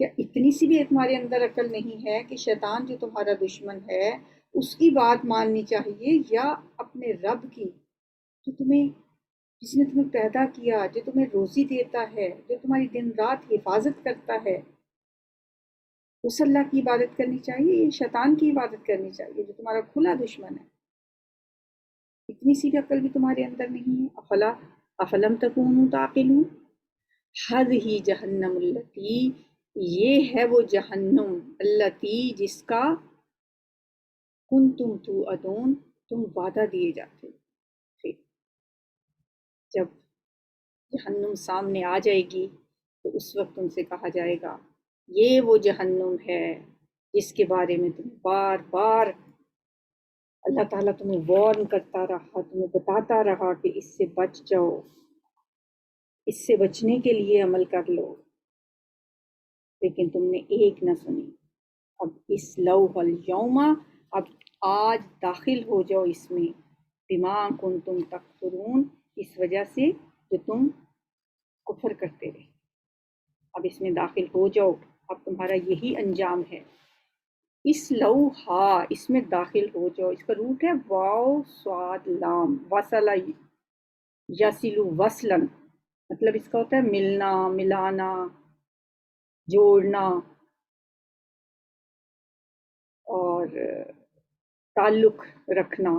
کیا اتنی سی بھی تمہارے اندر عقل نہیں ہے کہ شیطان جو تمہارا دشمن ہے اس کی بات ماننی چاہیے یا اپنے رب کی، جو تمہیں، جس نے تمہیں پیدا کیا، جو تمہیں روزی دیتا ہے، جو تمہاری دن رات حفاظت کرتا ہے، اس اللہ کی عبادت کرنی چاہیے یا شیطان کی عبادت کرنی چاہیے جو تمہارا کھلا دشمن ہے؟ اتنی سی بھی عقل بھی تمہارے اندر نہیں ہے۔ افلم تکونوا تعقلون، ہی جہنم التی، یہ ہے وہ جہنم، التی جس کا کنتم توعدون، تم وعدہ دیے جاتے تھے۔ جب جہنم سامنے آ جائے گی تو اس وقت تم سے کہا جائے گا یہ وہ جہنم ہے جس کے بارے میں تم بار بار اللہ تعالیٰ تمہیں وارن کرتا رہا، تمہیں بتاتا رہا کہ اس سے بچ جاؤ، اس سے بچنے کے لیے عمل کر لو، لیکن تم نے ایک نہ سنی۔ اب اس لوح الیوم، اب آج داخل ہو جاؤ اس میں، بما کنتم تکفرون، اس وجہ سے جو تم کفر کرتے رہے، اب اس میں داخل ہو جاؤ، اب تمہارا یہی انجام ہے۔ اس لوحا، اس میں داخل ہو جاؤ، اس کا روٹ ہے واو صاد لام، وصل یسلو وصلن، مطلب اس کا ہوتا ہے ملنا، ملانا، جوڑنا اور تعلق رکھنا،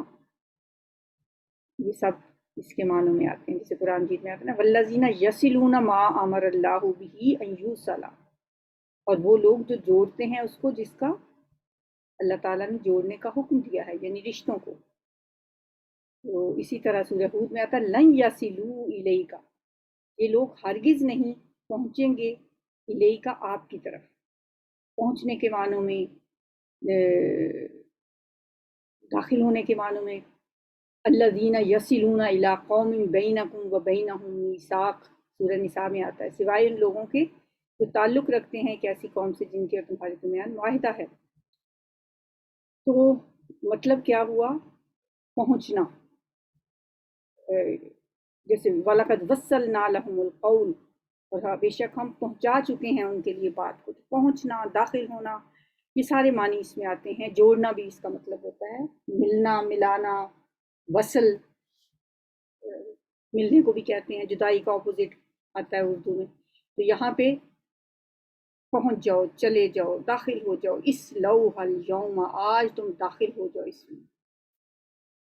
یہ سب اس کے معنوں میں آتے ہیں، جیسے قرآن مجید میں آتا ہے نا والذین یصلون ما امر اللہ بہ ان یوصل، اور وہ لوگ جو جوڑتے ہیں اس کو جس کا اللہ تعالیٰ نے جوڑنے کا حکم دیا ہے، یعنی رشتوں کو۔ تو اسی طرح سورہ ہود میں آتا ہے لن یصلوا الیک، یہ لوگ ہرگز نہیں پہنچیں گے الیک، آپ کی طرف، پہنچنے کے معنوں میں، داخل ہونے کے معنوں میں، الذین یصلون الی قوم بینکم و بینہم میثاق، سورہ نساء میں آتا ہے، سوائے ان لوگوں کے جو تعلق رکھتے ہیں ایک ایسی قوم سے جن کے اور تمہارے درمیان معاہدہ ہے۔ تو مطلب کیا ہوا؟ پہنچنا، جیسے وَلَقَدْ وَصَّلْنَا لَهُمُ الْقَوْلَ، اور بے شک ہم پہنچا چکے ہیں ان کے لیے بات کو۔ پہنچنا، داخل ہونا، یہ سارے معنی اس میں آتے ہیں۔ جوڑنا بھی اس کا مطلب ہوتا ہے، ملنا، ملانا، وصل، ملنے کو بھی کہتے ہیں، جدائی کا اپوزٹ آتا ہے اردو میں۔ تو یہاں پہ پہنچ جاؤ، چلے جاؤ، داخل ہو جاؤ، اس لوح الیوم، آج تم داخل ہو جاؤ اس میں،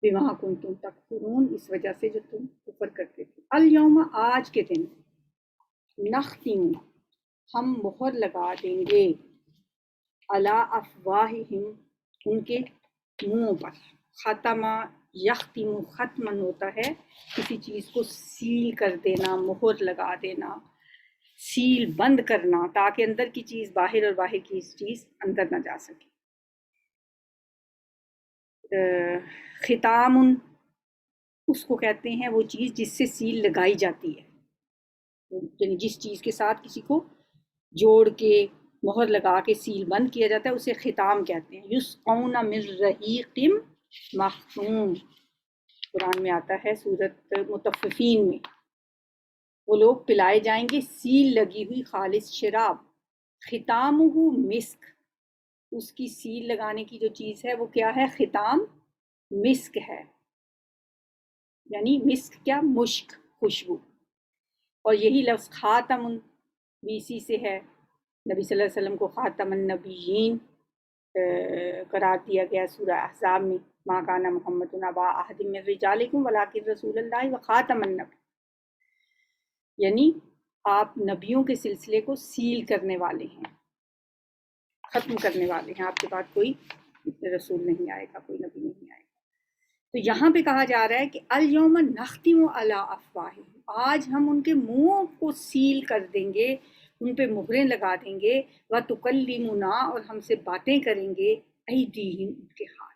بما کنتم تکفرون، اس وجہ سے جو تم کفر کرتے تھے۔ الیوم، آج کے دن، نختم، ہم مہر لگا دیں گے، علی افواہہم، ان کے منہوں پر، ختمہ یختم، ختمن ہوتا ہے کسی چیز کو سیل کر دینا، مہر لگا دینا، سیل بند کرنا، تاکہ اندر کی چیز باہر اور باہر کی چیز اندر نہ جا سکے۔ ختام اس کو کہتے ہیں وہ چیز جس سے سیل لگائی جاتی ہے، یعنی جس چیز کے ساتھ کسی کو جوڑ کے مہر لگا کے سیل بند کیا جاتا ہے اسے ختام کہتے ہیں۔ یسقون من رحیق مختوم، قرآن میں آتا ہے سورۃ مطففین میں، وہ لوگ پلائے جائیں گے سیل لگی ہوئی خالص شراب، ختامہ مسک، اس کی سیل لگانے کی جو چیز ہے وہ کیا ہے؟ ختام مسک ہے، یعنی مسک کیا؟ مشک، خوشبو۔ اور یہی لفظ خاتم بھی اسی سے ہے، نبی صلی اللہ علیہ وسلم کو خاتم النبیین قرار دیا گیا سورہ احزاب میں، ما کان محمد ابا احد من رجالکم ولکن رسول اللہ وخاتم النبی، یعنی آپ نبیوں کے سلسلے کو سیل کرنے والے ہیں، ختم کرنے والے ہیں، آپ کے بعد کوئی رسول نہیں آئے گا، کوئی نبی نہیں آئے گا۔ تو یہاں پہ کہا جا رہا ہے کہ الیوم نختم علی افواہہم، آج ہم ان کے منہوں کو سیل کر دیں گے، ان پہ مہریں لگا دیں گے، وتکلمنا، اور ہم سے باتیں کریں گے، ایدیہم، ان کے ہاتھ،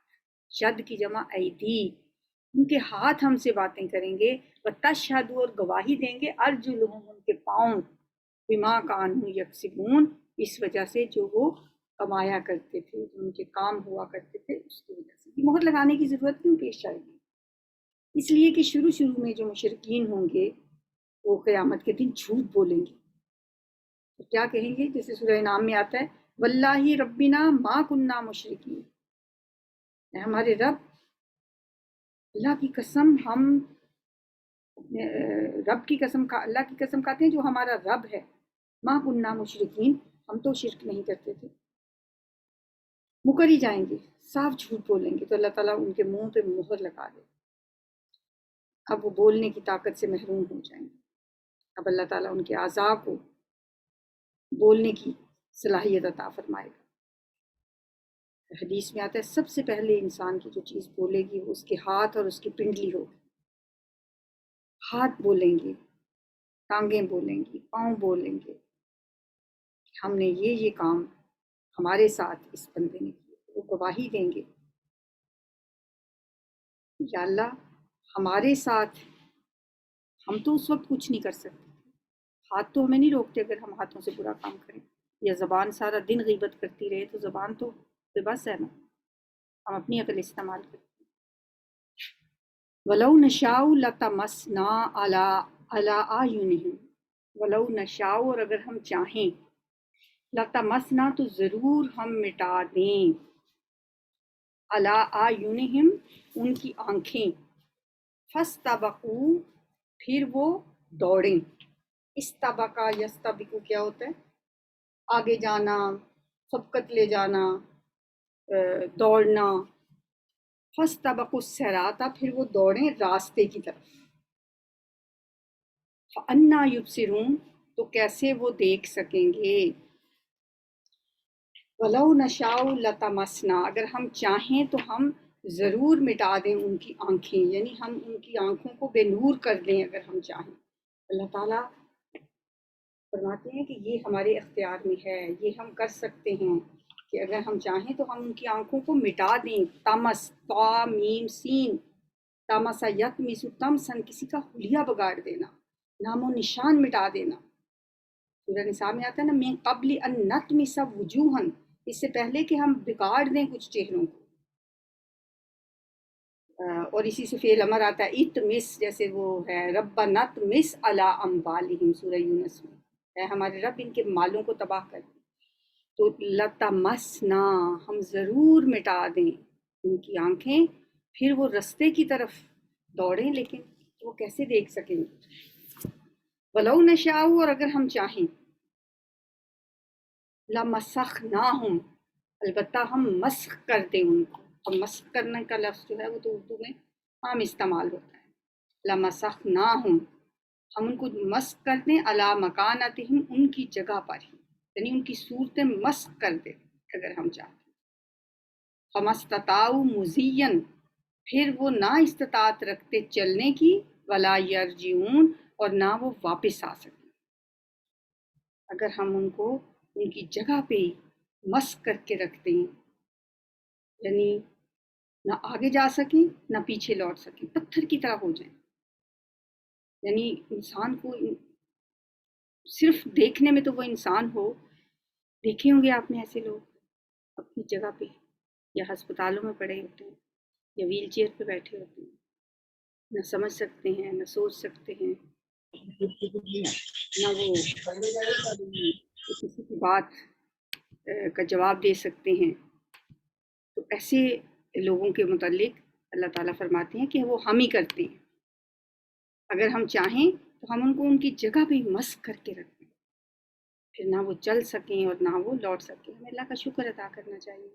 ید کی جمع ایدی، ان کے ہاتھ ہم سے باتیں کریں گے، وتشہد، اور گواہی دیں گے، ارجلہم، ان کے پاؤں، بما کانوا یکسبون، اس وجہ سے جو وہ کمایا کرتے تھے، جو ان کے کام ہوا کرتے تھے اس کی وجہ سے۔ مہر لگانے کی ضرورت کیوں پیش آئے گی؟ اس لیے کہ شروع میں جو مشرکین ہوں گے وہ قیامت کے دن جھوٹ بولیں گے، کیا کہیں گے؟ جیسے سورہ انعام میں آتا ہے واللہ ربنا ما کننا مشرکین، ہمارے رب، اللہ کی قسم ہم رب کی قسم اللہ کی قسم کھاتے ہیں جو ہمارا رب ہے، ما کننا مشرکین، ہم تو شرک نہیں کرتے تھے۔ مکر ہی جائیں گے، صاف جھوٹ بولیں گے تو اللہ تعالیٰ ان کے منہ پہ مہر لگا دے، اب وہ بولنے کی طاقت سے محروم ہو جائیں گے، اب اللہ تعالیٰ ان کے اعضاء کو بولنے کی صلاحیت عطا فرمائے گا۔ حدیث میں آتا ہے سب سے پہلے انسان کی جو چیز بولے گی وہ اس کے ہاتھ اور اس کی پنڈلی ہوگی۔ ہاتھ بولیں گے، ٹانگیں بولیں گی، پاؤں بولیں گے، ہم نے یہ کام ہمارے ساتھ اس بندے نے کیا، وہ گواہی دیں گے یا اللہ ہمارے ساتھ، ہم تو اس وقت کچھ نہیں کر سکتے، ہاتھ تو ہمیں نہیں روکتے اگر ہم ہاتھوں سے برا کام کریں، یا زبان سارا دن غیبت کرتی رہے تو زبان تو بے بس ہے نا، ہم اپنی عقل استعمال کرتے ہیں۔ وَلَوْ نَشَاءُ لَطَمَسْنَا عَلَىٰ أَعْيُنِهِمْ، وَلَوْ نَشَاءُ، اور اگر ہم چاہیں، لَطَمَسْنَا تو ضرور ہم مٹا دیں، عَلَىٰ أَعْيُنِهِمْ ان کی آنکھیں، فَاسْتَبَقُوا پھر وہ دوڑیں، استبقا یستبقو کیا ہوتا ہے؟ آگے جانا، سبقت لے جانا، دوڑنا، فاستبقوا الصراط پھر وہ دوڑیں راستے کی طرف، فأنا یبصرون تو کیسے وہ دیکھ سکیں گے، ولو نشاء لطمسنا اگر ہم چاہیں تو ہم ضرور مٹا دیں ان کی آنکھیں، یعنی ہم ان کی آنکھوں کو بے نور کر دیں اگر ہم چاہیں۔ اللہ تعالیٰ فرماتے ہیں کہ یہ ہمارے اختیار میں ہے، یہ ہم کر سکتے ہیں کہ اگر ہم چاہیں تو ہم ان کی آنکھوں کو مٹا دیں۔ تمس، تا میم سین، تمسا یتمس تمسن، کسی کا حلیہ بگاڑ دینا، نام و نشان مٹا دینا۔ سورہ نساء میں آتا ہے نا من قبل ان نطمس وجوہن، اس سے پہلے کہ ہم بگاڑ دیں کچھ چہروں کو، اور اسی سے فعل امر آتا ہے اتمس، جیسے وہ ہے ربنا نطمس علی اموالہم سورہ یونس میں، ہے ہمارے رب ان کے مالوں کو تباہ کر دیں، تو لطمسنا ہم ضرور مٹا دیں ان کی آنکھیں، پھر وہ رستے کی طرف دوڑیں، لیکن وہ کیسے دیکھ سکیں گے۔ ولو نشاء اور اگر ہم چاہیں، لمسخناہم البتہ ہم مسخ کر دیں ان کو، اور مسخ کرنے کا لفظ جو ہے وہ تو اردو میں عام استعمال ہوتا ہے، لمسخناہم ہم ان کو مسخ کر دیں، علی مکانتہم ان کی جگہ پر ہی، یعنی ان کی صورتیں مسخ کر دیں اگر ہم چاہتے ہیں۔ فمستطاعوا مزین پھر وہ نہ استطاعت رکھتے چلنے کی، ولا یرجعون اور نہ وہ واپس آ سکیں، اگر ہم ان کو ان کی جگہ پہ ہی مسخ کر کے رکھ دیں، یعنی نہ آگے جا سکیں نہ پیچھے لوٹ سکیں، پتھر کی طرح ہو جائیں، یعنی انسان کو صرف دیکھنے میں تو وہ انسان ہو، دیکھے ہوں گے آپ نے ایسے لوگ اپنی جگہ پہ یا ہسپتالوں میں پڑے ہوتے ہیں یا ویل چیئر پہ بیٹھے ہوتے ہیں، نہ سمجھ سکتے ہیں نہ سوچ سکتے ہیں، نہ وہ کسی کی بات کا جواب دے سکتے ہیں، تو ایسے لوگوں کے متعلق اللہ تعالیٰ فرماتے ہیں کہ وہ ہم ہی کرتے ہیں، اگر ہم چاہیں تو ہم ان کو ان کی جگہ پہ مسخ کر کے رکھیں، پھر نہ وہ چل سکیں اور نہ وہ لوٹ سکیں۔ ہمیں اللہ کا شکر ادا کرنا چاہیے،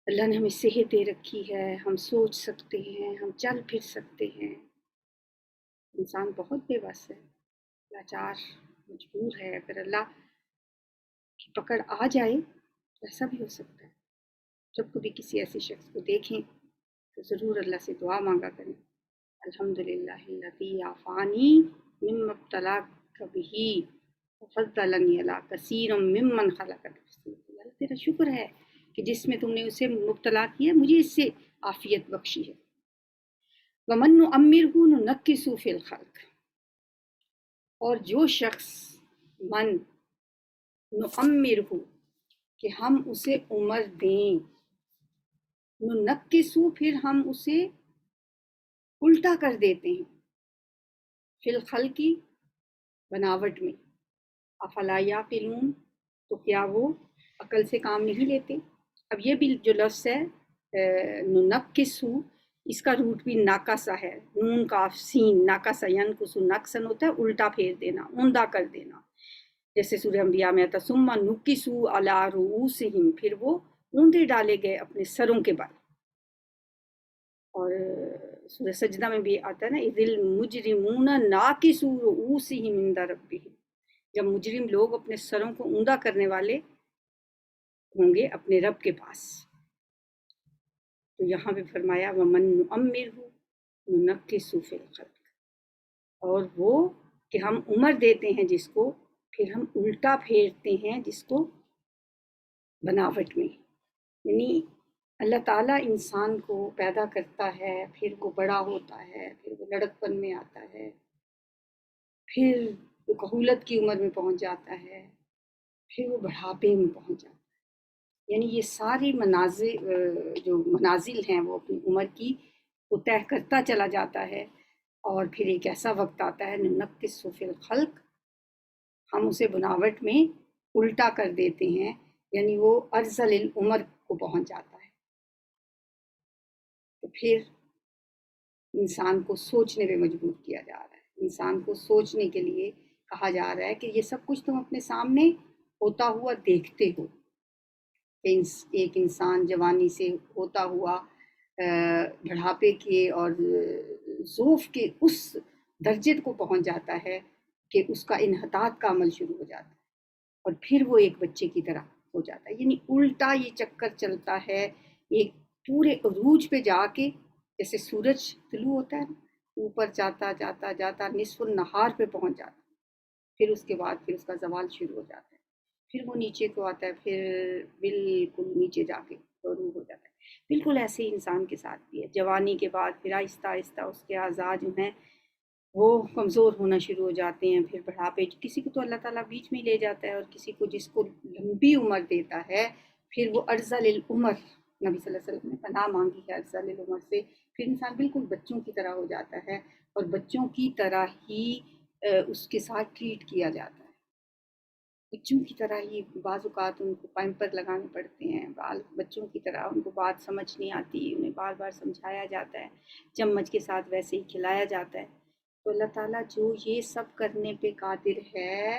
اللہ نے ہمیں صحت دے رکھی ہے، ہم سوچ سکتے ہیں، ہم چل پھر سکتے ہیں، انسان بہت بے بس ہے، لاچار، مجبور ہے، اگر اللہ کی پکڑ آ جائے تو ایسا بھی ہو سکتا ہے۔ جب کبھی کسی ایسے شخص کو دیکھیں تو ضرور اللہ سے دعا مانگا کریں، الحمدللہ الذی عافانی مما ابتلاک بہ وفضلنی علی کثیر ممن خلق تفضیلا، اللہ تیرا شکر ہے کہ جس میں تم نے اسے مبتلا کیا مجھے اس سے عافیت بخشی ہے۔ ومن نعمرہ ننکسہ فی الخلق، اور جو شخص من نعمرہ کہ ہم اسے عمر دیں، ننکسہ پھر ہم اسے الٹا کر دیتے ہیں، فی الخلق بناوٹ میں، افلا یعقلون، تو کیا وہ عقل سے کام نہیں لیتے؟ اب یہ بھی جو لفظ ہے ننکسو، اس کا روٹ بھی ناکاسا ہے، نون کاف سین، ناکاسا ینکسو، نقصن ہوتا ہے الٹا پھیر دینا، اوندا کر دینا، جیسے سورہ انبیاء میں آتا ثم نکسو علی رؤوسہم، پھر وہ اوندے ڈالے گئے اپنے سروں کے بل، اور سورہ سجدہ میں بھی آتا ہے نا اذ المجرمون ناکسو رؤوسہم عند ربہم، جب مجرم لوگ اپنے سروں کو اوندا کرنے والے ہوں گے اپنے رب کے پاس۔ تو یہاں پہ فرمایا وَمَن نُعَمِّرْهُ نُنَكِّسُ فِي الْخَلْقِ، اور وہ کہ ہم عمر دیتے ہیں جس کو، پھر ہم الٹا پھیرتے ہیں جس کو بناوٹ میں، یعنی اللہ تعالیٰ انسان کو پیدا کرتا ہے، پھر وہ بڑا ہوتا ہے، پھر وہ لڑکپن میں آتا ہے، پھر وہ کہولت کی عمر میں پہنچ جاتا ہے، پھر وہ بڑھاپے میں پہنچ جاتا ہے، یعنی یہ ساری جو منازل ہیں وہ اپنی عمر کی وہ طے کرتا چلا جاتا ہے، اور پھر ایک ایسا وقت آتا ہے ننکس فی الخلق، ہم اسے بناوٹ میں الٹا کر دیتے ہیں، یعنی وہ ارذل العمر کو پہنچ جاتا ہے، تو پھر انسان کو سوچنے پہ مجبور کیا جا رہا ہے، انسان کو سوچنے کے لیے کہا جا رہا ہے کہ یہ سب کچھ تم اپنے سامنے ہوتا ہوا دیکھتے ہو، ایک انسان جوانی سے ہوتا ہوا بڑھاپے کے اور ضعف کے اس درجے کو پہنچ جاتا ہے کہ اس کا انحطاط کا عمل شروع ہو جاتا ہے، اور پھر وہ ایک بچے کی طرح ہو جاتا ہے، یعنی الٹا یہ چکر چلتا ہے ایک پورے عروج پہ جا کے، جیسے سورج طلوع ہوتا ہے اوپر جاتا جاتا جاتا نصف النہار پہ پہنچ جاتا ہے، پھر اس کے بعد پھر اس کا زوال شروع ہو جاتا ہے، پھر وہ نیچے کو آتا ہے، پھر بالکل نیچے جا کے غروب ہو جاتا ہے۔ بالکل ایسے ہی انسان کے ساتھ بھی ہے، جوانی کے بعد پھر آہستہ آہستہ اس کے اعضاء جو ہیں وہ کمزور ہونا شروع ہو جاتے ہیں، پھر بڑھاپے، کسی کو تو اللہ تعالیٰ بیچ میں لے جاتا ہے، اور کسی کو جس کو لمبی عمر دیتا ہے پھر وہ ارذل العمر، نبی صلی اللہ علیہ وسلم نے پناہ مانگی ہے ارذل العمر سے، پھر انسان بالکل بچوں کی طرح ہو جاتا ہے، اور بچوں کی طرح ہی اس کے ساتھ ٹریٹ کیا جاتا ہے، بچوں کی طرح ہی بعض اوقات ان کو پیمپر لگانے پڑتے ہیں، بچوں کی طرح ان کو بات سمجھ نہیں آتی، انہیں بار بار سمجھایا جاتا ہے، چمچ کے ساتھ ویسے ہی کھلایا جاتا ہے۔ تو اللہ تعالیٰ جو یہ سب کرنے پہ قادر ہے،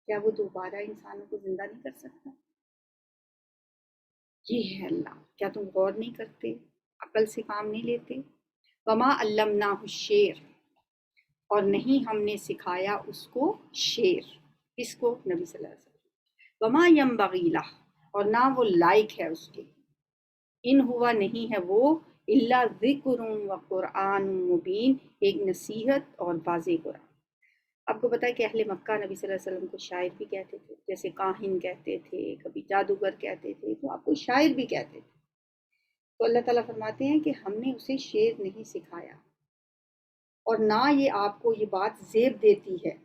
کیا وہ دوبارہ انسانوں کو زندہ نہیں کر سکتا؟ یہ ہے اللہ، کیا تم غور نہیں کرتے، عقل سے کام نہیں لیتے؟ وما علمناہ الشعر، اور نہیں ہم نے سکھایا اس کو شعر، اس کو نبی صلی اللہ علیہ وسلم، وما ینبغی لہ، اور نہ وہ لائق ہے اس کے، ان ہوا نہیں ہے وہ الا ذکر و قرآن مبین، ایک نصیحت اور واضح قرآن۔ آپ کو پتہ ہے کہ اہل مکہ نبی صلی اللہ علیہ وسلم کو شاعر بھی کہتے تھے، جیسے کاہن کہتے تھے، کبھی جادوگر کہتے تھے، تو آپ کو شاعر بھی کہتے تھے، تو اللہ تعالیٰ فرماتے ہیں کہ ہم نے اسے شعر نہیں سکھایا، اور نہ یہ آپ کو یہ بات زیب دیتی ہے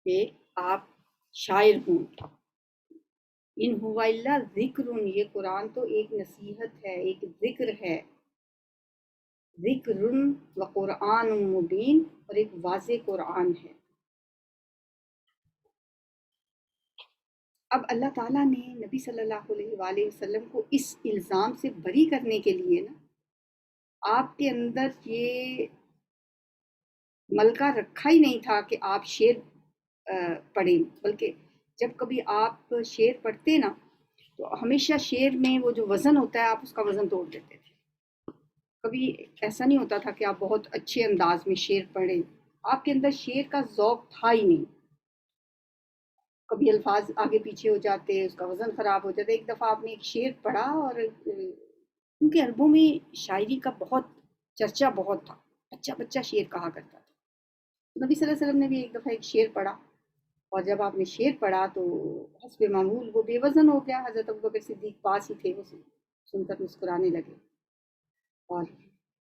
کہ آپ شاعر ہوں، ان ہوا الا ذکر، یہ قرآن تو ایک نصیحت ہے، ایک ذکر ہے، ذکر و قرآن مبین، اور ایک واضح قرآن ہے۔ اب اللہ تعالیٰ نے نبی صلی اللہ علیہ وآلہ وسلم کو اس الزام سے بری کرنے کے لیے نا آپ کے اندر یہ ملکہ رکھا ہی نہیں تھا کہ آپ شعر پڑھیں، بلکہ جب کبھی آپ شعر پڑھتے نا تو ہمیشہ شعر میں وہ جو وزن ہوتا ہے آپ اس کا وزن توڑ دیتے تھے، کبھی ایسا نہیں ہوتا تھا کہ آپ بہت اچھے انداز میں شعر پڑھیں، آپ کے اندر شعر کا ذوق تھا ہی نہیں، کبھی الفاظ آگے پیچھے ہو جاتے، اس کا وزن خراب ہو جاتا۔ ایک دفعہ آپ نے ایک شعر پڑھا، اور ان کے عربوں میں شاعری کا بہت چرچا بہت تھا، بچہ بچہ شعر کہا کرتا تھا، نبی صلی اللہ علیہ وسلم نے بھی ایک دفعہ ایک شعر پڑھا، اور جب آپ نے شعر پڑھا تو حسب معمول وہ بے وزن ہو گیا، حضرت ابوبکر صدیق پاس ہی تھے، وہ سن کر مسکرانے لگے اور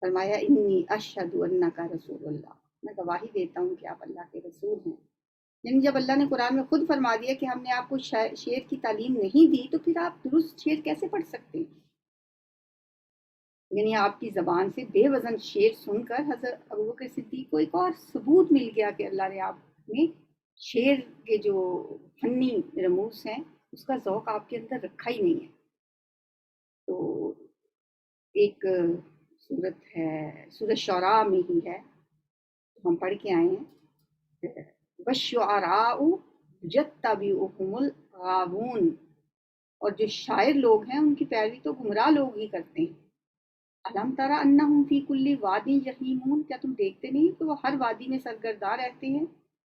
فرمایا انی اشہد انک رسول اللہ، میں گواہی دیتا ہوں کہ آپ اللہ کے رسول ہیں۔ یعنی جب اللہ نے قرآن میں خود فرما دیا کہ ہم نے آپ کو شعر کی تعلیم نہیں دی، تو پھر آپ درست شعر کیسے پڑھ سکتے ہیں؟ یعنی آپ کی زبان سے بے وزن شعر سن کر حضرت ابوبکر صدیق کو ایک اور ثبوت مل گیا کہ اللہ نے آپ میں شعر کے جو فنی رموز ہیں اس کا ذوق آپ کے اندر رکھا ہی نہیں ہے. تو ایک صورت ہے، سورۃ شعراء میں ہی ہے، ہم پڑھ کے آئے ہیں، وَالشُّعَرَاءُ يَتَّبِعُهُمُ الْغَاوُونَ، اور جو شاعر لوگ ہیں ان کی پیروی تو گمراہ لوگ ہی کرتے ہیں. الم ترى انہم فی کل وادی یہیمون، کیا تم دیکھتے نہیں کہ وہ ہر وادی میں سرگرداں رہتے ہیں.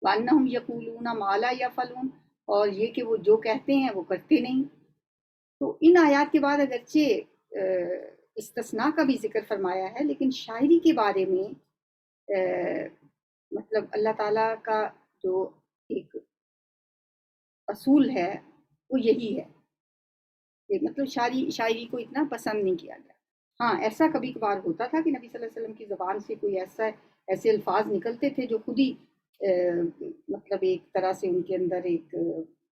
وانہم یقولون ما لا یفعلون، اور یہ کہ وہ جو کہتے ہیں وہ کرتے نہیں. تو ان آیات کے بعد اگرچہ استثناء کا بھی ذکر فرمایا ہے، لیکن شاعری کے بارے میں مطلب اللہ تعالیٰ کا جو ایک اصول ہے وہ یہی ہے کہ مطلب شاعری کو اتنا پسند نہیں کیا گیا. ہاں ایسا کبھی کبھار ہوتا تھا کہ نبی صلی اللہ علیہ وسلم کی زبان سے کوئی ایسے الفاظ نکلتے تھے جو خود ہی مطلب ایک طرح سے ان کے اندر ایک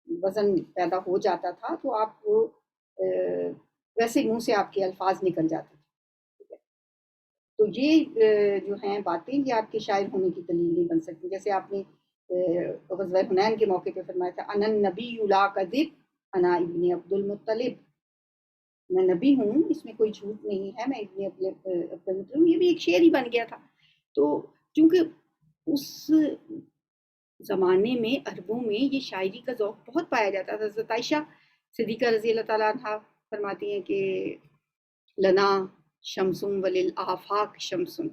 وزن پیدا ہو جاتا تھا، تو آپ وہ ویسے منہ سے آپ کے الفاظ نکل جاتے تھے. تو یہ جو ہیں باتیں یہ آپ کے شاعر ہونے کی دلیل نہیں بن سکتی. جیسے آپ نے غزوہ حنین کے موقع پہ فرمایا تھا انا النبی لا کذب انا ابن عبد المطلب، میں نبی ہوں اس میں کوئی جھوٹ نہیں ہے، میں ابن عبد المطلب. یہ بھی ایک شعر ہی بن گیا تھا. تو چونکہ اس زمانے میں عربوں میں یہ شاعری کا ذوق بہت پایا جاتا تھا. حضرت عائشہ صدیقہ رضی اللہ تعالیٰ عنہ فرماتی ہیں کہ لنا شمسم وللآفاق شمسم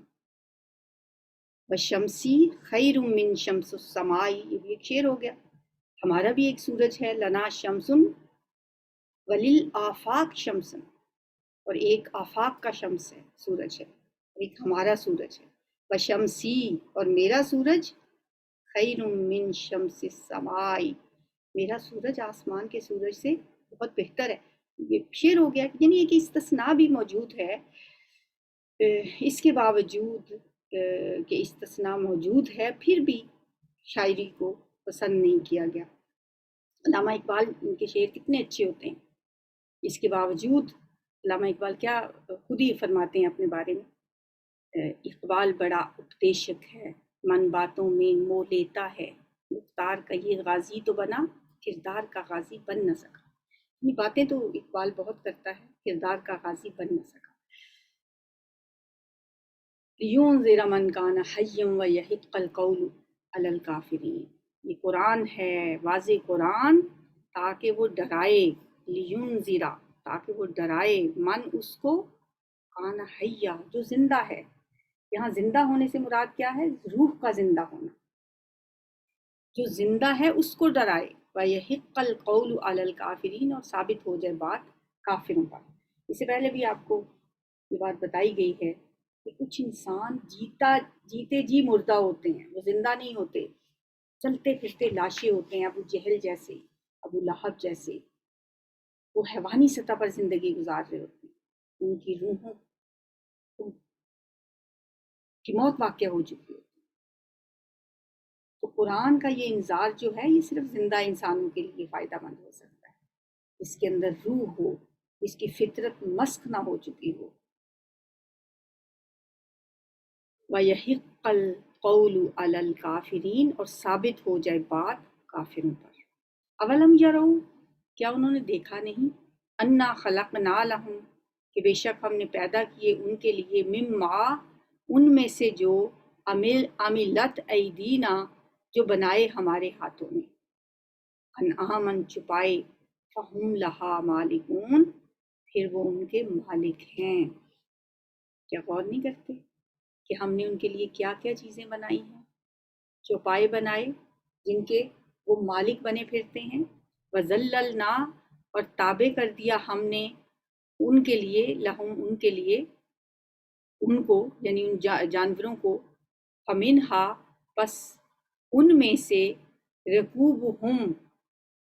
وشمسی خیر من شمس السمائی، یہ بھی ایک شعر ہو گیا. ہمارا بھی ایک سورج ہے، لنا شمسم وللآفاق شمسم، اور ایک آفاق کا شمس ہے، سورج ہے، ایک ہمارا سورج ہے. وشمسی، اور میرا سورج، خیر من شمس السمائی، میرا سورج آسمان کے سورج سے بہت بہتر ہے. یہ شعر ہو گیا. یعنی ایک استثناء بھی موجود ہے. اس کے باوجود کہ استثناء موجود ہے پھر بھی شاعری کو پسند نہیں کیا گیا. علامہ اقبال ان کے شعر کتنے اچھے ہوتے ہیں، اس کے باوجود علامہ اقبال کیا خود ہی فرماتے ہیں اپنے بارے میں، اقبال بڑا اپدیشک ہے، من باتوں میں مو لیتا ہے، مختار کا یہ غازی تو بنا، کردار کا غازی بن نہ سکا. یہ باتیں تو اقبال بہت کرتا ہے، کردار کا غازی بن نہ سکا. لِيُنذِرَ مَنْ كَانَ حَيًّا وَيَحِقَّ الْقَوْلُ عَلَى الْكَافِرِينَ، یہ قرآن ہے، واضح قرآن، تاکہ وہ ڈرائے، لِيُنذِرَ، تاکہ وہ ڈرائے، من اس کو، کان حیا، جو زندہ ہے. یہاں زندہ ہونے سے مراد کیا ہے؟ روح کا زندہ ہونا. جو زندہ ہے اس کو ڈرائے، وَيَحِقَّ الْقَوْلُ عَلَى الْكَافِرِينَ، اور ثابت ہو جائے بات کافروں پر. اس سے پہلے بھی آپ کو یہ بات بتائی گئی ہے کہ کچھ انسان جیتے جی مردہ ہوتے ہیں، وہ زندہ نہیں ہوتے، چلتے پھرتے لاشیں ہوتے ہیں. ابو جہل جیسے، ابو لہب جیسے، وہ حیوانی سطح پر زندگی گزار رہے ہوتے ہیں، ان کی روحوں کی موت واقع ہو چکی ہے. تو قرآن کا یہ انذار جو ہے یہ صرف زندہ انسانوں کے لیے فائدہ مند ہو سکتا ہے، اس کے اندر روح ہو، اس کی فطرت مسخ نہ ہو چکی ہو. وَيَحِقَّ الْقَوْلُ عَلَى الْكَافِرِينَ، اور ثابت ہو جائے بات کافروں پر. اولم یروا، کیا انہوں نے دیکھا نہیں، انا خلقنا لہم، کہ بے شک ہم نے پیدا کیے ان کے لیے، مما، ان میں سے جو، عملت ایدینا، جو بنائے ہمارے ہاتھوں نے، انعامن چھپائے، فہم لہا مالکون، پھر وہ ان کے مالک ہیں. کیا غور نہیں کرتے کہ ہم نے ان کے لیے کیا کیا چیزیں بنائی ہیں؟ چوپائے بنائے جن کے وہ مالک بنے پھرتے ہیں. وَذَلَّلْنَا، اور تابع کر دیا ہم نے ان کے لیے، لہم ان کے لیے، ان کو یعنی ان جانوروں کو، فَمِنْہا، پس ان میں سے، رکوبہم،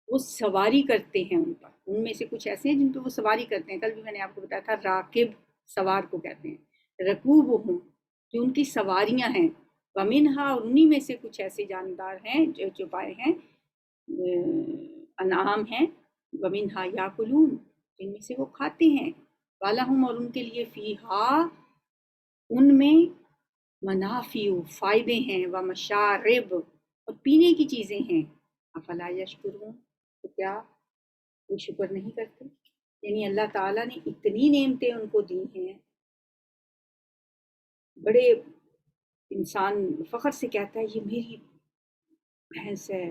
وہ سواری کرتے ہیں ان پر. ان میں سے کچھ ایسے ہیں جن پہ وہ سواری کرتے ہیں. کل بھی میں نے آپ کو بتایا تھا راکب سوار کو کہتے ہیں. رکوبہم، جو ان کی سواریاں ہیں. وَمِنْہا، اور انہی میں سے کچھ ایسے جاندار ہیں جو چوپائے ہیں، انعام ہیں. وَمِنْہا یاکلون، جن میں سے وہ کھاتے ہیں. وَلَہُمْ، اور ان کے لیے، فیہا، ان میں، منافع، فائدے ہیں. وَمَشَارِب، اور پینے کی چیزیں ہیں، افلا یشکرون، تو کیا وہ شکر نہیں کرتے؟ یعنی اللہ تعالیٰ نے اتنی نعمتیں ان کو دی ہیں، بڑے انسان فخر سے کہتا ہے یہ میری بھینس ہے،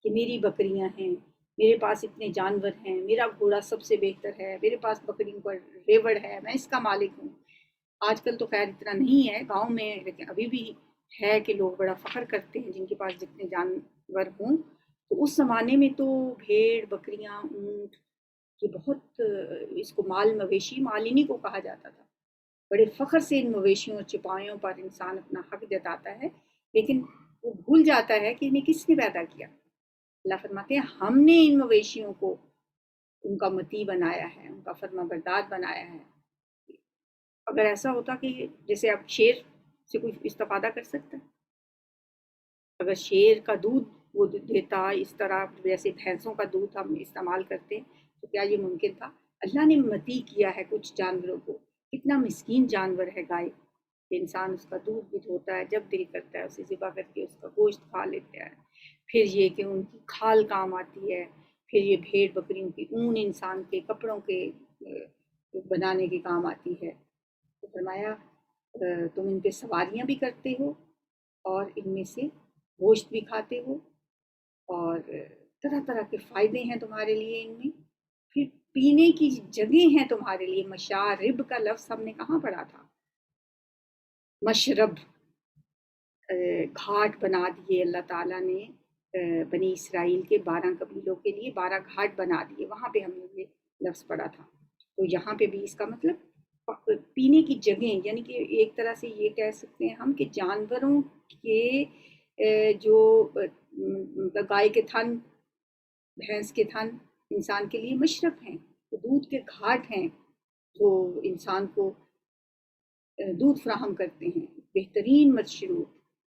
یہ میری بکریاں ہیں، میرے پاس اتنے جانور ہیں، میرا گھوڑا سب سے بہتر ہے، میرے پاس بکریوں کا ریوڑ ہے، میں اس کا مالک ہوں۔ آج کل تو خیر اتنا نہیں ہے گاؤں میں، لیکن ابھی بھی ہے کہ لوگ بڑا فخر کرتے ہیں جن کے پاس جتنے جانور ہوں۔ تو اس زمانے میں تو بھیڑ، بکریاں، اونٹ، یہ بہت اس کو مال مویشی مالنی کو کہا جاتا تھا۔ بڑے فخر سے ان مویشیوں اور چپایوں پر انسان اپنا حق جتاتا ہے، لیکن وہ بھول جاتا ہے کہ انہیں کس نے پیدا کیا۔ اللہ فرماتے ہیں ہم نے ان مویشیوں کو ان کا مطیع بنایا ہے، ان کا فرما بردار بنایا ہے۔ اگر ایسا ہوتا کہ جیسے اب شیر سے کوئی استفادہ کر سکتا ہے، اگر شیر کا دودھ وہ دیتا اس طرح جیسے بھینسوں کا دودھ ہم استعمال کرتے تو کیا یہ ممکن تھا؟ اللہ نے مطیع کیا ہے کچھ جانوروں کو، کتنا مسکین جانور ہے گائے، انسان اس کا دودھ بھی دھوتا ہے، جب دل کرتا ہے اسے ذبح کر کے اس کا گوشت کھا لیتا ہے۔ پھر یہ کہ ان کی کھال کام آتی ہے، پھر یہ بھیڑ بکریوں کی اون انسان کے کپڑوں کے بنانے کے کام آتی ہے۔ تو فرمایا تم ان پہ سواریاں بھی کرتے ہو اور ان میں سے گوشت بھی کھاتے ہو، اور طرح طرح کے فائدے ہیں تمہارے لیے ان میں۔ پھر پینے کی جگہ ہیں تمہارے لیے، مشارب کا لفظ ہم نے کہاں پڑھا تھا؟ مشرب، گھاٹ بنا دیے اللہ تعالیٰ نے بنی اسرائیل کے 12 قبیلوں کے لیے 12 گھاٹ بنا دیے، وہاں پہ ہم نے یہ لفظ پڑھا تھا۔ تو یہاں پہ بھی اس کا مطلب پینے کی جگہیں، یعنی کہ ایک طرح سے یہ کہہ سکتے ہیں ہم کہ جانوروں کے جو گائے کے تھن، بھینس کے تھن انسان کے لیے مشرب ہیں، تو دودھ کے گھاٹ ہیں جو انسان کو دودھ فراہم کرتے ہیں، بہترین مشروب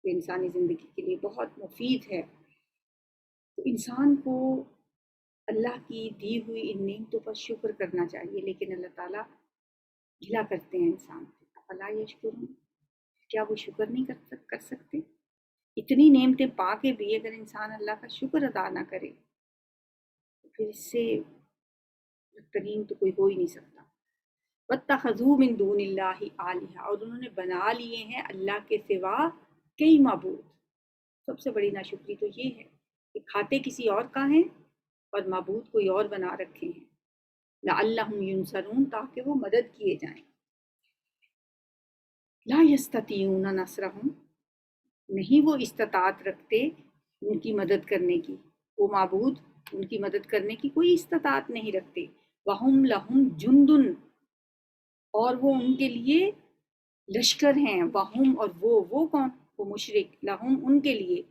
جو انسانی زندگی کے لیے بہت مفید ہے۔ تو انسان کو اللہ کی دی ہوئی ان نعمتوں پر شکر کرنا چاہیے، لیکن اللہ تعالیٰ گھلا کرتے ہیں انسان سے، افلا یشکرون، کیا وہ شکر نہیں کر سکتے؟ اتنی نعمتیں پا کے بھی اگر انسان اللہ کا شکر ادا نہ کرے تو پھر اس سے بدترین تو کوئی ہو ہی نہیں سکتا۔ وَاتَّخَذُوا مِن دُونِ اللَّهِ آلِهَةً، اور انہوں نے بنا لیے ہیں اللہ کے سوا کئی معبود۔ سب سے بڑی ناشکری تو یہ ہے کہ کھاتے کسی اور کا ہیں اور معبود کوئی اور بنا رکھے ہیں، لَعَلَّهُمْ يُنصَرُونَ، تاکہ وہ مدد کیے جائیں۔ لا يستطيعون نصرهم، نہیں وہ استطاعت رکھتے ان کی مدد کرنے کی، وہ معبود ان کی مدد کرنے کی کوئی استطاعت نہیں رکھتے۔ وَهُمْ لَهُمْ جُنْدٌ، اور وہ ان کے لیے لشکر ہیں۔ وَهُمْ، اور وہ کون؟ وہ مشرک، لَهُمْ ان کے لیے،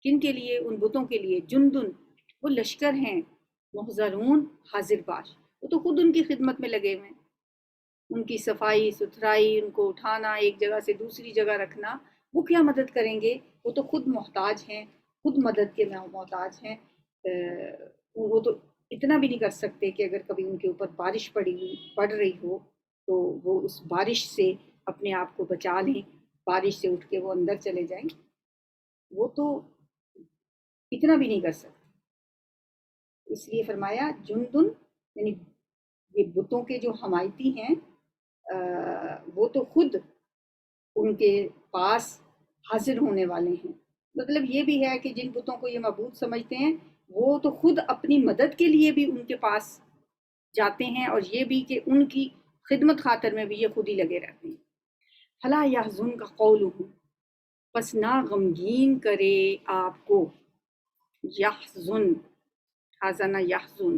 کن کے لیے؟ ان بتوں کے لیے، جُنْدٌ وہ لشکر ہیں، محضرون حاضر باش، وہ تو خود ان کی خدمت میں لگے ہوئے ہیں، ان کی صفائی ستھرائی، ان کو اٹھانا ایک جگہ سے دوسری جگہ رکھنا، وہ کیا مدد کریں گے؟ وہ تو خود محتاج ہیں، خود مدد کے محتاج ہیں۔ وہ تو اتنا بھی نہیں کر سکتے کہ اگر کبھی ان کے اوپر بارش پڑ رہی ہو تو وہ اس بارش سے اپنے آپ کو بچا لیں، بارش سے اٹھ کے وہ اندر چلے جائیں، وہ تو اتنا بھی نہیں کر سکتے۔ اس لیے فرمایا جندن، یعنی یہ بتوں کے جو حمایتی ہیں وہ تو خود ان کے پاس حاضر ہونے والے ہیں۔ مطلب یہ بھی ہے کہ جن بتوں کو یہ معبود سمجھتے ہیں وہ تو خود اپنی مدد کے لیے بھی ان کے پاس جاتے ہیں، اور یہ بھی کہ ان کی خدمت خاطر میں بھی یہ خود ہی لگے رہتے ہیں۔ فلا یحزنک قولہم، پس نہ غمگین کرے آپ کو، یحزن، حزن یحزن،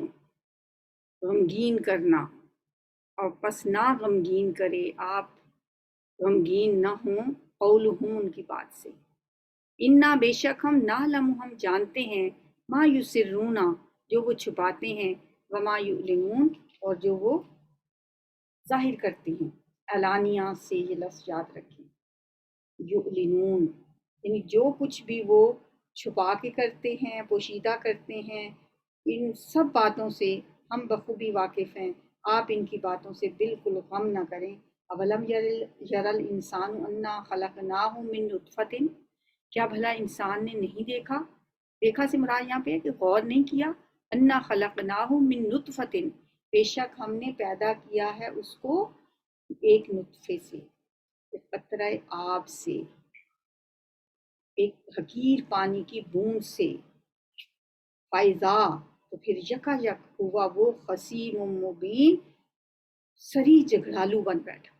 غمگین کرنا، اور پس نہ غمگین کرے آپ، غمگین نہ ہوں، قولہم ان کی بات سے، انا بے شک ہم، نعلم ہم جانتے ہیں، ما یسرون جو وہ چھپاتے ہیں، وما یعلنون اور جو وہ ظاہر کرتے ہیں۔ علانیہ سے یہ لفظ یاد رکھیں، یعلنون یعنی جو کچھ بھی وہ چھپا کے کرتے ہیں، پوشیدہ کرتے ہیں، ان سب باتوں سے ہم بخوبی واقف ہیں، آپ ان کی باتوں سے بالکل غم نہ کریں۔ اولم یر الانسان انا خلقناہ من نطفۃ، کیا بھلا انسان نے نہیں دیکھا دیکھا سے مراد یہاں پہ ہے کہ غور نہیں کیا. انا خلقناہ من نطفۃ، بے شک ہم نے پیدا کیا ہے اس کو ایک نطفے سے، ایک قطرہ آب سے، ایک حقیر پانی کی بوند سے. فائزہ، تو پھر یکا یک ہوا وہ خصیم مبین، سری جھگڑالو بن بیٹھا.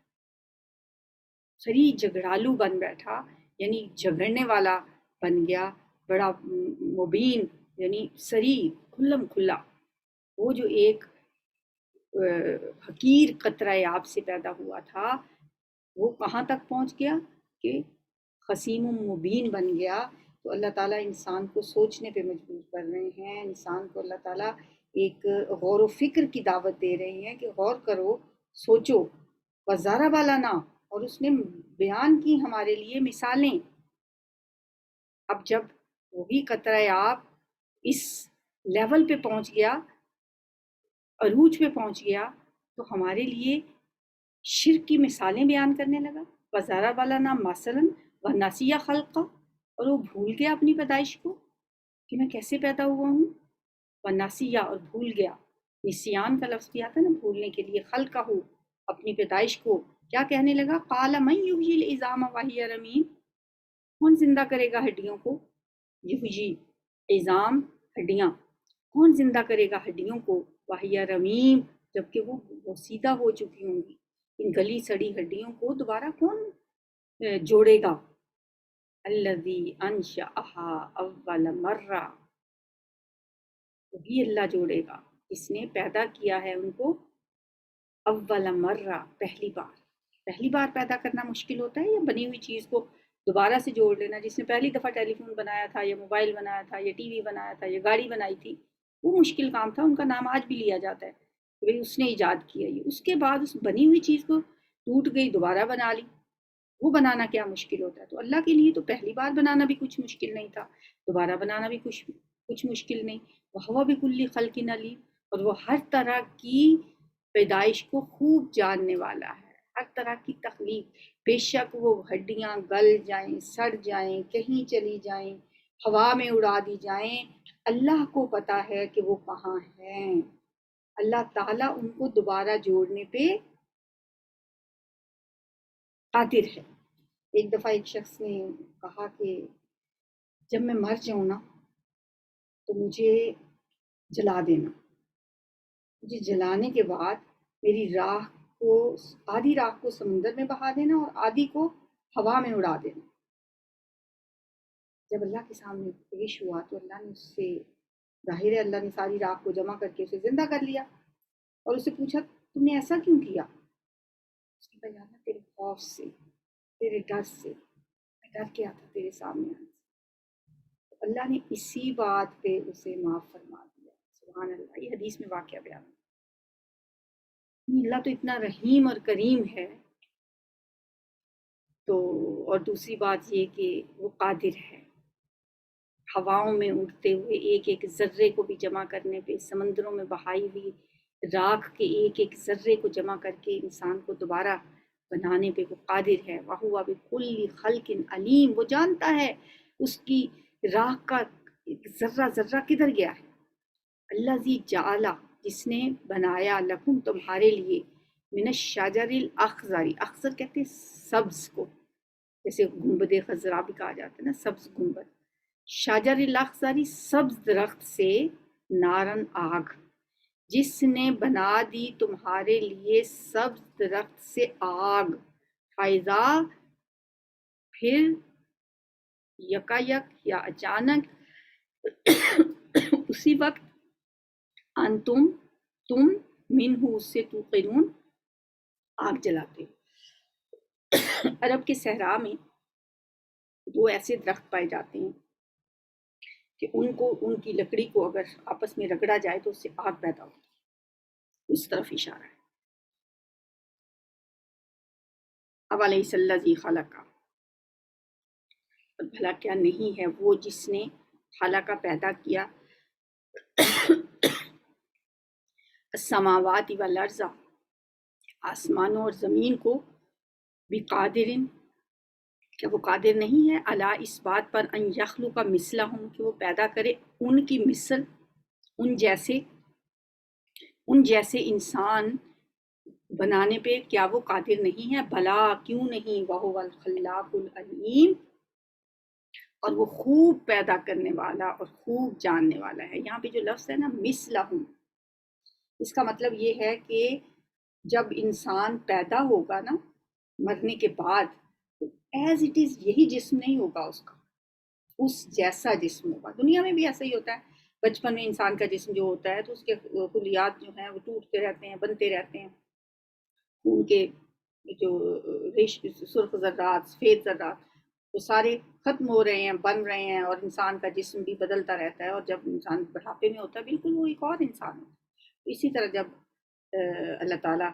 سری جھگڑالو بن بیٹھا یعنی جھگڑنے والا بن گیا، بڑا مبین یعنی سری، کھلم کھلا. وہ جو ایک حقیر قطرہ آب سے پیدا ہوا تھا وہ کہاں تک پہنچ گیا کہ خصیم مبین بن گیا. تو اللہ تعالیٰ انسان کو سوچنے پہ مجبور کر رہے ہیں، انسان کو اللہ تعالیٰ ایک غور و فکر کی دعوت دے رہے ہیں کہ غور کرو، سوچو. وزارہ بالانا، اور اس نے بیان کی ہمارے لیے مثالیں. اب جب وہی قطرہ آب اس لیول پہ پہنچ گیا، عروج پہ پہنچ گیا، تو ہمارے لیے شرک کی مثالیں بیان کرنے لگا. وزارہ بالانا مثلاً ونسیہ خلقہ، اور وہ بھول گیا اپنی پیدائش کو کہ میں کیسے پیدا ہوا ہوں. ونسیہ، اور بھول گیا. نسیان کا لفظ بھی آتا ہے نا بھولنے کے لیے. خلقہ، اپنی پیدائش کو. کیا کہنے لگا؟ قال من یحیی العظام وہی رمیم، کون زندہ کرے گا ہڈیوں کو؟ یحیی، عظام، ہڈیاں. کون زندہ کرے گا ہڈیوں کو؟ وہی رمیم، جبکہ وہ سیدھا ہو چکی ہوں گی. ان گلی سڑی ہڈیوں کو دوبارہ کون جوڑے گا؟ الذی انشأہا اول مرہ، وہی اللہ جوڑے گا جس نے پیدا کیا ہے ان کو اول مرہ، پہلی بار. پہلی بار پیدا کرنا مشکل ہوتا ہے یا بنی ہوئی چیز کو دوبارہ سے جوڑ لینا؟ جس نے پہلی دفعہ ٹیلی فون بنایا تھا یا موبائل بنایا تھا یا ٹی وی بنایا تھا یا گاڑی بنائی تھی، وہ مشکل کام تھا. ان کا نام آج بھی لیا جاتا ہے کہ بھئی اس نے ایجاد کیا. یہ اس کے بعد اس بنی ہوئی چیز کو ٹوٹ گئی دوبارہ بنا لی، وہ بنانا کیا مشکل ہوتا ہے؟ تو اللہ کے لیے تو پہلی بار بنانا بھی کچھ مشکل نہیں تھا، دوبارہ بنانا بھی کچھ مشکل نہیں. وَهُوَ بِكُلِّ خَلْقٍ عَلِيمٌ، اور وہ ہر طرح کی پیدائش کو خوب جاننے والا ہے، ہر طرح کی تخلیق. بے شک وہ ہڈیاں گل جائیں، سڑ جائیں، کہیں چلی جائیں، ہوا میں اڑا دی جائیں، اللہ کو پتا ہے کہ وہ کہاں ہیں. اللہ تعالیٰ ان کو دوبارہ جوڑنے پہ قادر ہے. ایک دفعہ ایک شخص نے کہا کہ جب میں مر جاؤں نا تو مجھے جلا دینا. مجھے جلانے کے بعد میری راہ کو، آدھی راہ کو سمندر میں بہا دینا اور آدھی کو ہوا میں اڑا دینا. جب اللہ کے سامنے پیش ہوا تو اللہ نے اس سے، ظاہر ہے اللہ نے ساری راہ کو جمع کر کے اسے زندہ کر لیا اور اسے پوچھا تم نے ایسا کیوں کیا؟ اس نے کہا اللہ تیرے خوف سے، تیرے ڈر سے، میں ڈر کے آتا تیرے سامنے آنے سے. اللہ نے اسی بات پہ اسے معاف فرما دیا. سبحان اللہ. یہ حدیث میں واقعہ بیان ہے. اللہ تو اتنا رحیم اور کریم ہے. تو اور دوسری بات یہ کہ وہ قادر ہے ہواؤں میں اڑتے ہوئے ایک ایک ذرے کو بھی جمع کرنے پہ، سمندروں میں بہائی ہوئی راکھ کے ایک ایک ذرے کو جمع کر کے انسان کو دوبارہ بنانے پہ وہ قادر ہے. وَهُوَ بِكُلِّ خَلْقٍ عَلِيمٌ، وہ جانتا ہے اس کی راکھ کا ذرہ ذرہ کدھر گیا ہے. الذی جعل، جس نے بنایا، لکم تمہارے لیے، من الشجر الاخضر، اخضر کہتے ہیں سبز کو، جیسے گنبد خضرا بھی کہا جاتا ہے نا، سبز گنبد. شجر الاخضر، سبز درخت سے، نارن آگ، جس نے بنا دی تمہارے لیے سبز درخت سے آگ. فائزہ، پھر یکا یک یا اچانک، اسی وقت، انتم، تم، منہ اس سے، توقدون، آگ جلاتے ہو. عرب کے صحرا میں دو ایسے درخت پائے جاتے ہیں کہ ان کی لکڑی کو اگر آپس میں رگڑا جائے تو اس سے آگ پیدا ہوتی ہے. اس طرف اشارہ ہے. اب علیہ الذی خلق، بھلا کیا نہیں ہے وہ جس نے خلق پیدا کیا، السماوات والارض، آسمانوں اور زمین کو، بقادر، کیا وہ قادر نہیں ہے الا اس بات پر ان یخلق مثلہم کہ وہ پیدا کرے ان کی مثل، ان جیسے انسان بنانے پہ، کیا وہ قادر نہیں ہے؟ بھلا کیوں نہیں، وہو الخلاق العلیم، اور وہ خوب پیدا کرنے والا اور خوب جاننے والا ہے۔ یہاں پہ جو لفظ ہے نا مثلہم، اس کا مطلب یہ ہے کہ جب انسان پیدا ہوگا نا مرنے کے بعد، ایز اٹ از یہی جسم نہیں ہوگا اس کا، اس جیسا جسم ہوگا۔ دنیا میں بھی ایسا ہی ہوتا ہے، بچپن میں انسان کا جسم جو ہوتا ہے تو اس کے خلیات جو ہیں وہ ٹوٹتے رہتے ہیں، بنتے رہتے ہیں، خون کے جو سرخ ذرات، سفید ذرات، وہ سارے ختم ہو رہے ہیں، بن رہے ہیں، اور انسان کا جسم بھی بدلتا رہتا ہے، اور جب انسان بڑھاپے میں ہوتا ہے بالکل وہ ایک اور انسان ہوتا ہے۔ اسی طرح جب اللہ تعالیٰ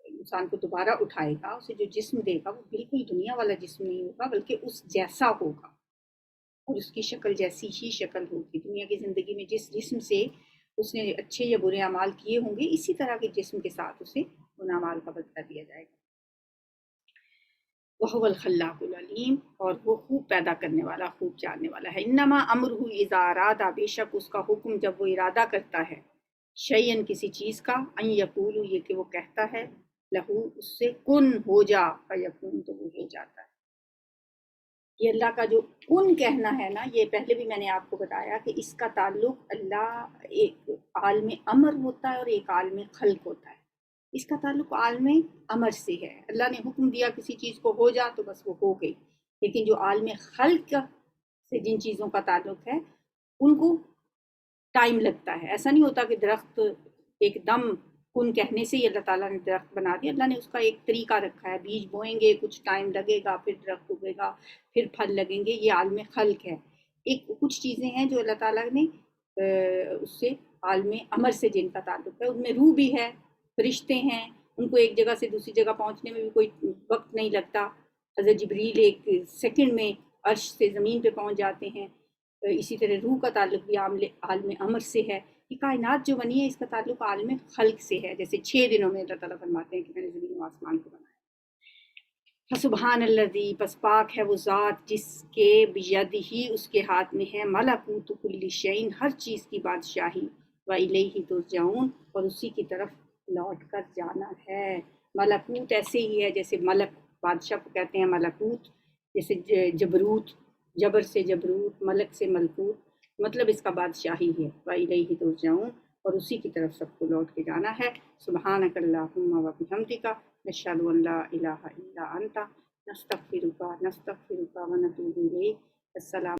انسان کو دوبارہ اٹھائے گا، اسے جو جسم دے گا وہ بالکل دنیا والا جسم نہیں ہوگا، بلکہ اس جیسا ہوگا، اور اس کی شکل جیسی ہی شکل ہوگی۔ دنیا کی زندگی میں جس جسم سے اس نے اچھے یا برے اعمال کیے ہوں گے، اسی طرح کے جسم کے ساتھ اسے ان اعمال کا بدلہ دیا جائے گا۔ وہو الخلاق العلیم، اور وہ خوب پیدا کرنے والا، خوب جاننے والا ہے۔ انما امرہ اذا ارادہ، بے شک اس کا حکم جب وہ ارادہ کرتا ہے، شیئن کسی چیز کا، ان یقول یہ کہ وہ کہتا ہے، لہو اس سے، کن ہو جا، فیکون تو وہ ہو جاتا ہے۔ یہ اللہ کا جو کن کہنا ہے نا، یہ پہلے بھی میں نے آپ کو بتایا کہ اس کا تعلق اللہ، ایک عالم امر ہوتا ہے اور ایک عالم خلق ہوتا ہے۔ اس کا تعلق عالم امر سے ہے، اللہ نے حکم دیا کسی چیز کو ہو جا تو بس وہ ہو گئی، لیکن جو عالم خلق سے جن چیزوں کا تعلق ہے ان کو ٹائم لگتا ہے۔ ایسا نہیں ہوتا کہ درخت ایک دم کن کہنے سے ہی اللہ تعالیٰ نے درخت بنا دیا، اللہ نے اس کا ایک طریقہ رکھا ہے، بیج بوئیں گے، کچھ ٹائم لگے گا، پھر درخت اگے گا، پھر پھل لگیں گے، یہ عالم خلق ہے۔ ایک کچھ چیزیں ہیں جو اللہ تعالیٰ نے اس سے عالم امر سے جن کا تعلق ہے، ان میں روح بھی ہے، فرشتے ہیں، ان کو ایک جگہ سے دوسری جگہ پہنچنے میں بھی کوئی وقت نہیں لگتا، حضرت جبریل ایک سیکنڈ میں عرش سے زمین پہ پہنچ جاتے ہیں۔ اسی طرح روح کا تعلق بھی عالم امر سے ہے۔ یہ کائنات جو بنی ہے اس کا تعلق عالم خلق سے ہے، جیسے 6 دنوں میں اللہ تعالیٰ فرماتے ہیں کہ میں نے زمین و آسمان کو بنایا۔ فسبحان الذی، پس پاک ہے وہ ذات جس کے بیدہ، اس کے ہاتھ میں ہے، ملکوت کل شیء، ہر چیز کی بادشاہی، والیہ ترجعون، اور اسی کی طرف لوٹ کر جانا ہے۔ ملکوت ایسے ہی ہے جیسے ملک، بادشاہ کو کہتے ہیں ملکوت، جیسے جبروت، جبر سے جبروت، ملک سے ملکوت، مطلب اس کا بادشاہی ہے۔ وَإِلَيْهِ تُرْجَعُونَ، اور اسی کی طرف سب کو لوٹ کے جانا ہے۔ سبحانک اللہم وبحمدک، نشہد ان لا الہ الا انت، نستغفرک ونتوب الیک۔ السلام